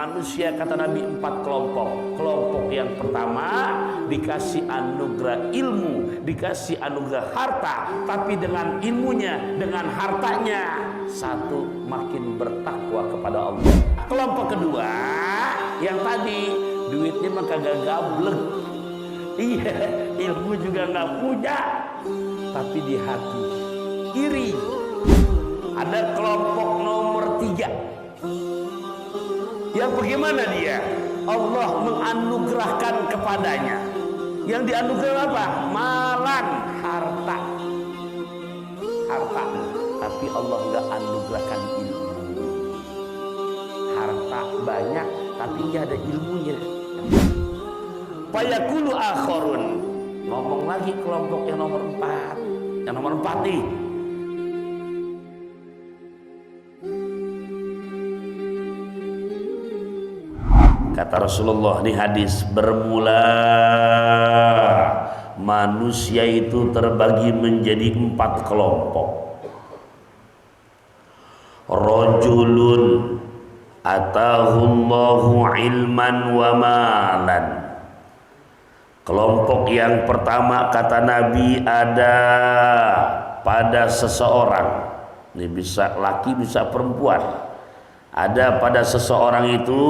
manusia kata Nabi 4 kelompok. Kelompok yang pertama dikasih anugerah ilmu, dikasih anugerah harta, tapi dengan ilmunya, dengan hartanya satu makin bertakwa kepada Allah. Kelompok kedua yang tadi duitnya mah kagak gablek, iya, ilmu juga nggak punya, tapi di hati iri. Ada kelompok nomor 3 yang bagaimana dia? Allah menganugerahkan kepadanya. Yang dianugerah apa? Malan, harta. Harta. Tapi Allah nggak anugerahkan ilmu. Harta banyak, tapi nggak ada ilmunya. Fayaqulu akharun. Ngomong lagi kelompok yang nomor 4. Yang nomor 4 nih. Kata Rasulullah di hadis, bermula manusia itu terbagi menjadi 4 kelompok. Rajulun atahullahu ilman wa malan. Kelompok yang pertama kata Nabi ada pada seseorang. Ini bisa laki bisa perempuan. Ada pada seseorang itu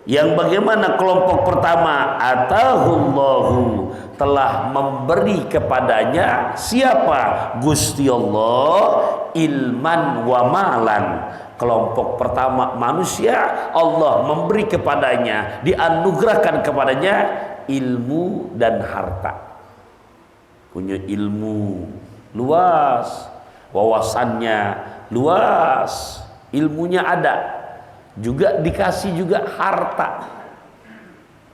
yang bagaimana kelompok pertama, atahullahu telah memberi kepadanya siapa? Gusti Allah ilman wa malan. Kelompok pertama manusia Allah memberi kepadanya, dianugerahkan kepadanya ilmu dan harta. Punya ilmu luas, wawasannya luas, ilmunya ada, juga dikasih juga harta,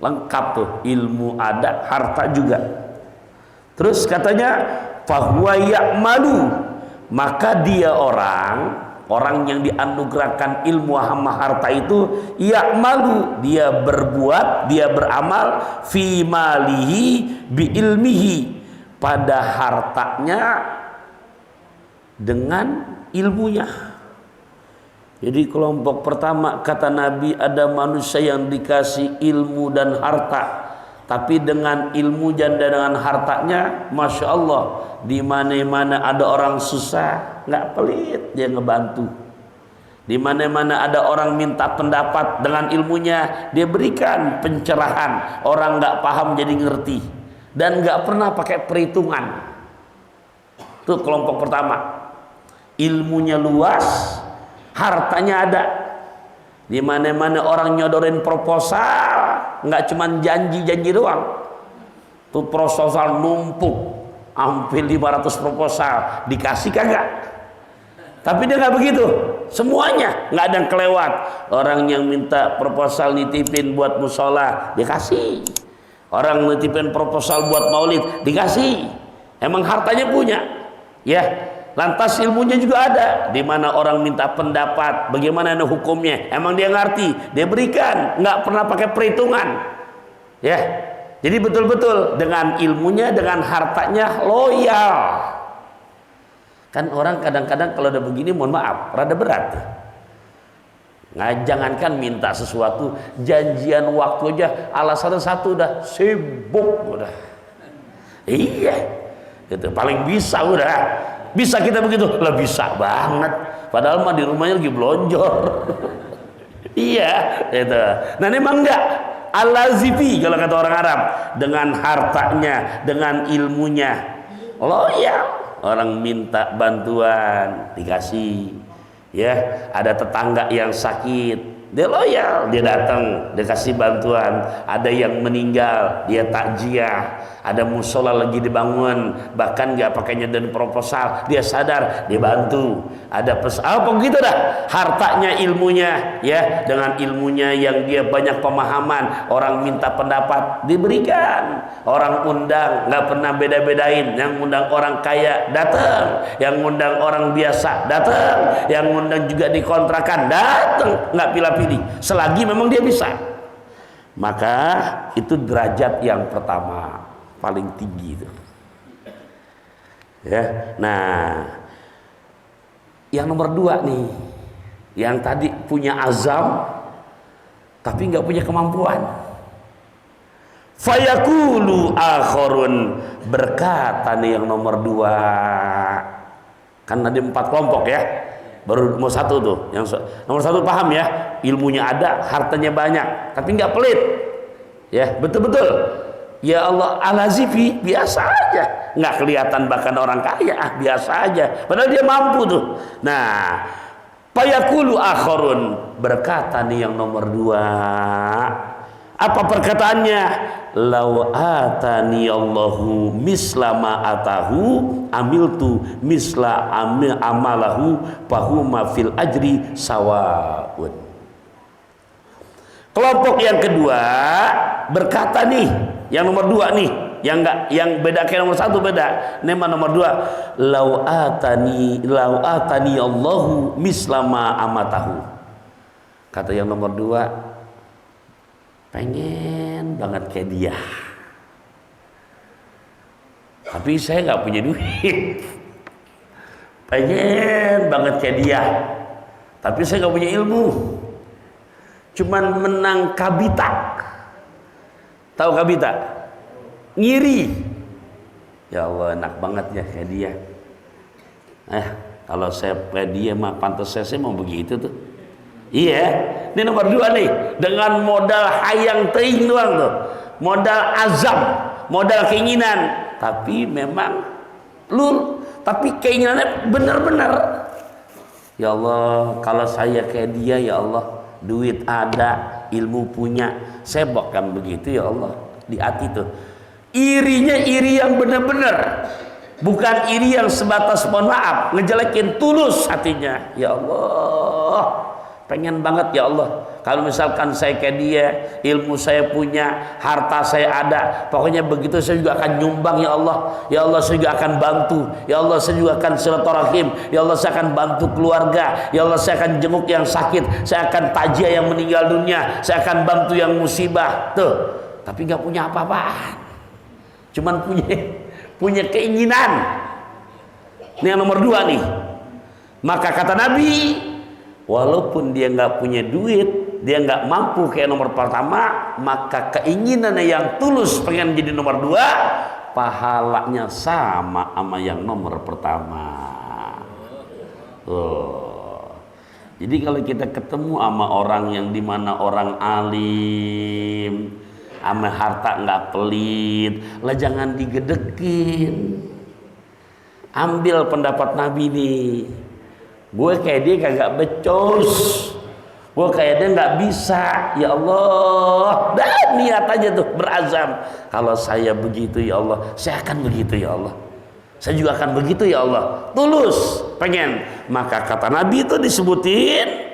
lengkap tuh, ilmu ada, harta juga. Terus katanya fahuwa ya'malu, maka dia orang yang dianugerahkan ilmu sama harta itu ya'malu, dia berbuat, dia beramal fi malihi bi ilmihi, pada hartanya dengan ilmunya. Jadi kelompok pertama kata Nabi ada manusia yang dikasih ilmu dan harta, tapi dengan ilmu dan dengan hartanya, masya Allah, di mana-mana ada orang susah, nggak pelit dia ngebantu. Di mana-mana ada orang minta pendapat, dengan ilmunya dia berikan pencerahan. Orang nggak paham jadi ngerti, dan nggak pernah pakai perhitungan. Itu kelompok pertama, ilmunya luas, hartanya ada. Di mana-mana orang nyodorin proposal, nggak cuma janji-janji doang. Tuh proposal numpuk, hampir 500 proposal, dikasih kagak? Tapi dia nggak begitu, semuanya nggak ada yang kelewat. Orang yang minta proposal nitipin buat musola, dikasih. Orang nitipin proposal buat maulid, dikasih. Emang hartanya punya, ya. Lantas ilmunya juga ada. Di mana orang minta pendapat, bagaimana hukumnya, emang dia ngerti, dia berikan, nggak pernah pakai perhitungan, ya. Jadi betul-betul dengan ilmunya, dengan hartanya loyal. Kan orang kadang-kadang kalau udah begini, mohon maaf, rada berat. Nah, jangankan minta sesuatu, janjian waktu aja alasannya satu, udah sibuk udah. Iya, gitu. Paling bisa udah. Bisa kita begitu? Lah bisa banget. Padahal mah di rumahnya lagi belonjor. Iya, itu. Nah, memang enggak al-lazifi kalau kata orang Arab, dengan hartanya, dengan ilmunya loyal. Orang minta bantuan dikasih, ya. Ada tetangga yang sakit, dia loyal, dia datang, dia kasih bantuan. Ada yang meninggal, dia takziah. Ada musola lagi dibangun, bahkan nggak pakai nyodorin proposal, dia sadar, dia bantu. Ada apa gitu dah, hartanya, ilmunya, ya, dengan ilmunya yang dia banyak pemahaman, orang minta pendapat diberikan. Orang undang nggak pernah beda-bedain, yang undang orang kaya datang, yang undang orang biasa datang, yang undang juga dikontrakan datang, nggak pilih-pilih, selagi memang dia bisa. Maka itu derajat yang pertama, paling tinggi itu, ya. Nah, yang nomor 2 nih, yang tadi punya azam, tapi nggak punya kemampuan. Fayaqulu akharun, berkata nih yang nomor 2, kan ada 4 kelompok ya, baru mau 1 tuh. Yang nomor 1 paham ya, ilmunya ada, hartanya banyak, tapi nggak pelit ya, betul-betul ya Allah al-Azifi biasa aja, nggak kelihatan bahkan orang kaya, biasa aja, padahal dia mampu tuh. Nah, fayaqulu akharun, berkata nih yang nomor 2, apa perkataannya? Lau atani Allahu misla ma atahu amiltu misla amalahu fahuma fil ajri sawaun. Kelompok yang kedua berkata nih, yang nomor 2 nih, yang beda kayak nomor 1 beda. Nema nomor 2, lau atani Allahu misla ma amatahu. Kata yang nomor 2, pengen banget kayak dia, tapi saya nggak punya duit. Pengen banget kayak dia, tapi saya nggak punya ilmu, cuman menang kabita. Tahu kabita? Ngiri. Ya Allah, enak banget ya kayak dia. Kalau saya kayak dia mah pantas saya mau begitu tuh. Iya, ini nomor 2 nih, dengan modal hayang teing doang tuh, modal azam, modal keinginan, tapi memang tapi keinginannya benar-benar. Ya Allah, kalau saya kayak dia ya Allah, duit ada, ilmu punya, saya bukan begitu ya Allah, di hati tuh. Irinya iri yang benar-benar, bukan iri yang sebatas mohon maaf, ngejelekin, tulus hatinya. Ya Allah, pengen banget ya Allah, kalau misalkan saya kayak dia, ilmu saya punya, harta saya ada, pokoknya begitu saya juga akan nyumbang ya Allah. Ya Allah, saya juga akan bantu. Ya Allah, saya juga akan silaturahim. Ya Allah, saya akan bantu keluarga. Ya Allah, saya akan jenguk yang sakit. Saya akan takziah yang meninggal dunia. Saya akan bantu yang musibah. Tuh, tapi nggak punya apa-apaan. Cuman punya keinginan. Ini yang nomor 2 nih. Maka kata Nabi, walaupun dia nggak punya duit, dia nggak mampu kayak nomor pertama, maka keinginannya yang tulus pengen jadi nomor 2, pahalanya sama yang nomor pertama. Jadi kalau kita ketemu sama orang yang dimana orang alim, sama harta nggak pelit, lah jangan digedekin. Ambil pendapat Nabi nih. Gue kayak dia kagak becus, gue kayak dia nggak bisa, ya Allah, dan niat aja tuh, berazam, kalau saya begitu ya Allah, saya akan begitu ya Allah, saya juga akan begitu ya Allah, tulus pengen. Maka kata Nabi itu disebutin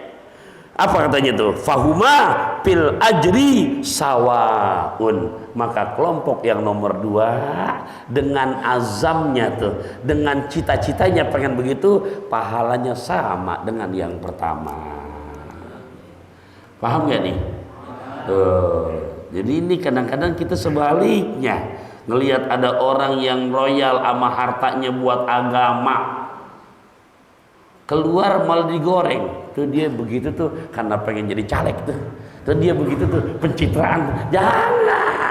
apa katanya tuh, fahuma fil ajri sawaun. Maka kelompok yang nomor 2 dengan azamnya tuh, dengan cita-citanya pengen begitu, pahalanya sama dengan yang pertama. Paham gak nih? Jadi ini kadang-kadang kita sebaliknya, ngelihat ada orang yang royal sama hartanya buat agama, keluar malah digoreng. Tuh dia begitu tuh karena pengen jadi caleg tuh. Tuh dia begitu tuh pencitraan. Jangan.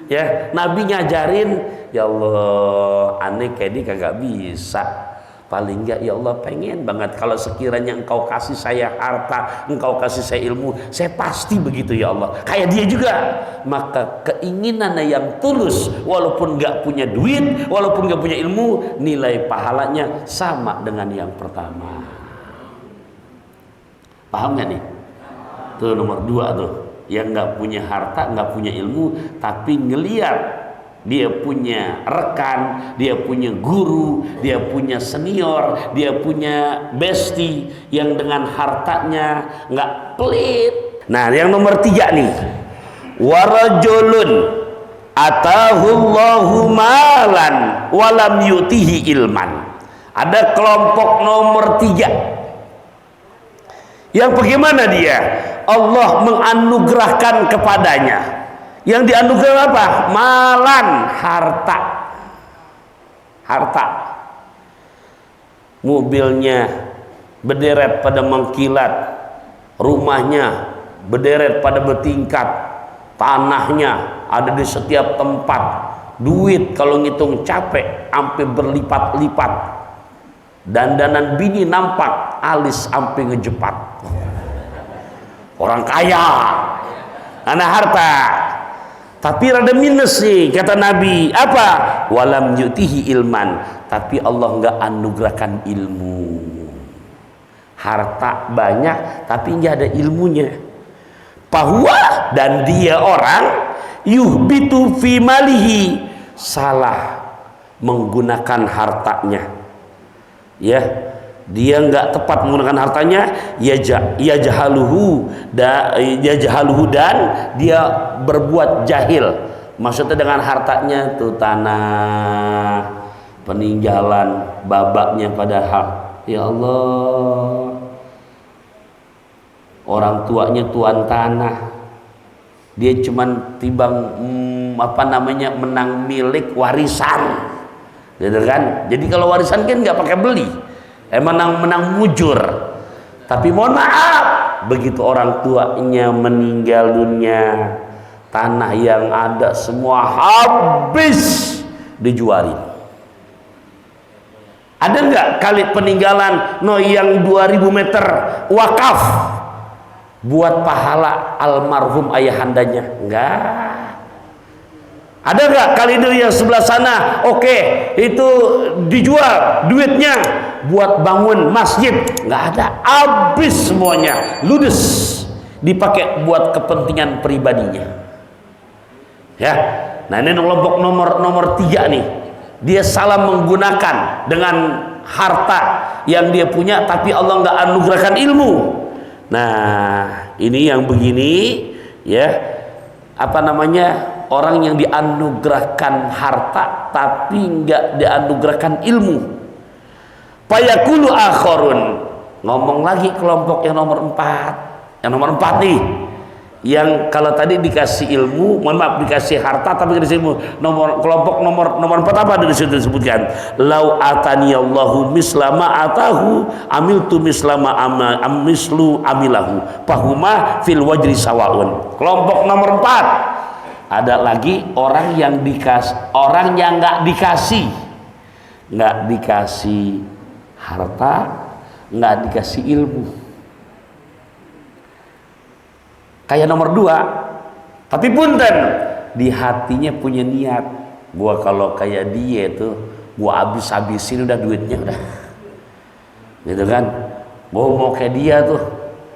Ya, Nabi ngajarin, ya Allah, aneh kayak dia kagak bisa. Paling enggak ya Allah pengen banget kalau sekiranya engkau kasih saya harta, engkau kasih saya ilmu, saya pasti begitu ya Allah. Kayak dia juga. Maka keinginannya yang tulus, walaupun enggak punya duit, walaupun enggak punya ilmu, nilai pahalanya sama dengan yang pertama. Paham gak nih? Tuh nomor 2 tuh, yang nggak punya harta, nggak punya ilmu, tapi ngeliat dia punya rekan, dia punya guru, dia punya senior, dia punya bestie yang dengan hartanya nggak pelit. Nah, yang nomor 3 nih, warajulun atahullahu malan walam yutihi ilman. Ada kelompok nomor 3 yang bagaimana dia? Allah menganugerahkan kepadanya. Yang dianugerah apa? Malan, harta. Harta. Mobilnya berderet pada mengkilat, rumahnya berderet pada bertingkat, tanahnya ada di setiap tempat, duit kalau ngitung capek sampai berlipat-lipat, dandanan bini nampak alis sampai ngejepat. Orang kaya, anak harta, tapi rada minus nih kata Nabi. Apa? Walam yutihi ilman, tapi Allah nggak anugerahkan ilmu. Harta banyak tapi nggak ada ilmunya. Bahwa dan dia orang yuhbitu fi malihi, salah menggunakan hartanya. Ya, dia nggak tepat menggunakan hartanya. Ya jahaluhu dan dia berbuat jahil. Maksudnya dengan hartanya tuh tanah peninggalan babaknya, padahal ya Allah, orang tuanya tuan tanah, dia cuman timbang menang milik warisan, gitu kan? Jadi kalau warisan kan nggak pakai beli, menang mujur. Tapi mohon maaf, begitu orang tuanya meninggal dunia, tanah yang ada semua habis dijualin. Ada nggak kali peninggalan yang 2000 meter wakaf buat pahala almarhum ayahandanya? Enggak. Ada nggak kali itu yang sebelah sana? Oke, itu dijual duitnya buat bangun masjid? Nggak ada, habis semuanya, ludes, dipakai buat kepentingan pribadinya. Ya, nah ini kelompok nomor 3 nih. Dia salah menggunakan dengan harta yang dia punya, tapi Allah nggak anugerahkan ilmu. Nah, ini yang begini, ya, orang yang dianugerahkan harta tapi nggak dianugerahkan ilmu. Fayaqulu akharun, ngomong lagi kelompok yang nomor 4. Yang nomor 4 nih, yang kalau tadi dikasih ilmu, dikasih harta tapi dikasih ilmu. Kelompok nomor 4 apa di situ disebutkan? Lau atani Allahu mislama atahu amiltu mislama mislu amilahu fahuma fil wajri sawaun. Kelompok nomor 4, ada lagi orang yang nggak dikasih harta, nggak dikasih ilmu. Kayak nomor 2, tapi punten, di hatinya punya niat, gua kalau kayak dia tuh gua habis-habisin udah duitnya udah, gitu kan? Gua mau kayak dia tuh,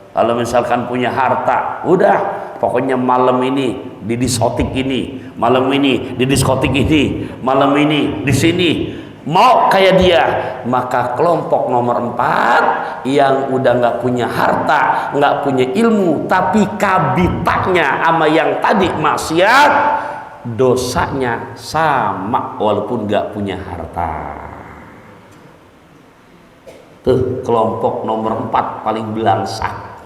kalau misalkan punya harta, udah pokoknya malam ini di diskotik ini, malam ini di diskotik ini, malam ini di sini, mau kayak dia. Maka kelompok nomor 4 yang udah nggak punya harta, nggak punya ilmu, tapi kabitaknya sama yang tadi maksiat, dosanya sama walaupun nggak punya harta. Tuh kelompok nomor 4 paling belangsak,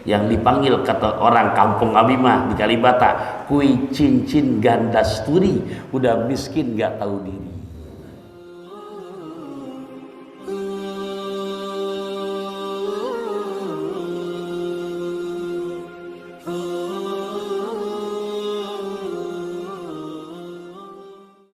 yang dipanggil kata orang kampung Abimah di Kalibata, kui cincin ganda sturi, udah miskin nggak tahu diri.